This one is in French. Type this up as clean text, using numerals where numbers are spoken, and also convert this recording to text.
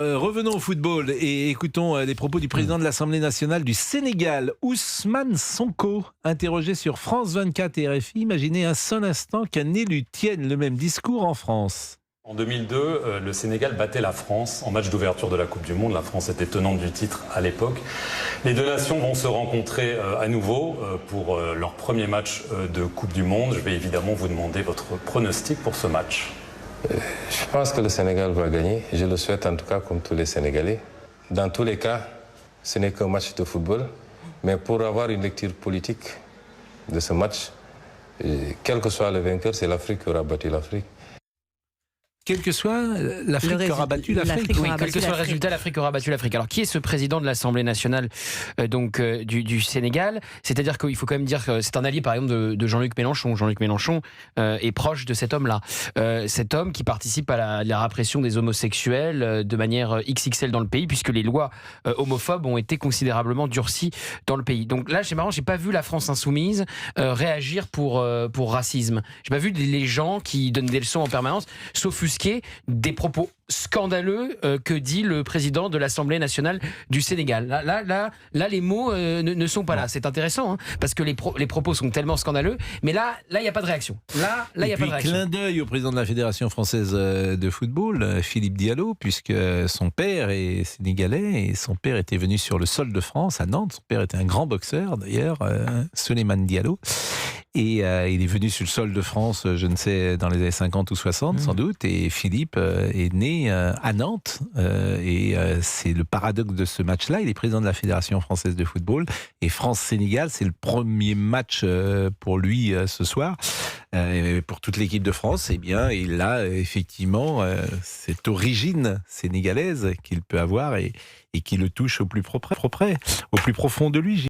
Revenons au football et écoutons les propos du président de l'Assemblée nationale du Sénégal, Ousmane Sonko, interrogé sur France 24 et RFI. Imaginez un seul instant qu'un élu tienne le même discours en France. En 2002, le Sénégal battait la France en match d'ouverture de la Coupe du Monde. La France était tenante du titre à l'époque. Les deux nations vont se rencontrer à nouveau pour leur premier match de Coupe du Monde. Je vais évidemment vous demander votre pronostic pour ce match. Je pense que le Sénégal va gagner. Je le souhaite en tout cas comme tous les Sénégalais. Dans tous les cas, ce n'est qu'un match de football. Mais pour avoir une lecture politique de ce match, quel que soit le vainqueur, c'est l'Afrique qui aura battu l'Afrique. Quelle que soit l'Afrique qui aura battu l'Afrique. Oui, quel que soit le résultat, l'Afrique aura battu l'Afrique. Alors, qui est ce président de l'Assemblée nationale du Sénégal ? C'est-à-dire qu'il faut quand même dire que c'est un allié, par exemple, de Jean-Luc Mélenchon. Jean-Luc Mélenchon est proche de cet homme-là. Cet homme qui participe à la répression des homosexuels de manière XXL dans le pays, puisque les lois homophobes ont été considérablement durcies dans le pays. Donc là, c'est marrant, j'ai pas vu la France insoumise réagir pour racisme. J'ai pas vu les gens qui donnent des leçons en permanence, s'offusquer des propos scandaleux que dit le président de l'Assemblée nationale du Sénégal. Là, les mots ne sont pas là. C'est intéressant, hein, parce que les propos sont tellement scandaleux, mais là, il n'y a pas de réaction. Là, il n'y a pas de réaction. Clin d'œil au président de la Fédération française de football, Philippe Diallo, puisque son père est sénégalais et son père était venu sur le sol de France à Nantes. Son père était un grand boxeur, d'ailleurs, Souleymane Diallo. Et il est venu sur le sol de France, je ne sais, dans les années 50 ou 60 sans doute, et Philippe est né à Nantes, et c'est le paradoxe de ce match-là. Il est président de la Fédération française de football, et France-Sénégal, c'est le premier match pour lui ce soir. Et pour toute l'équipe de France, eh bien, il a effectivement cette origine sénégalaise qu'il peut avoir et qui le touche au plus profond de lui.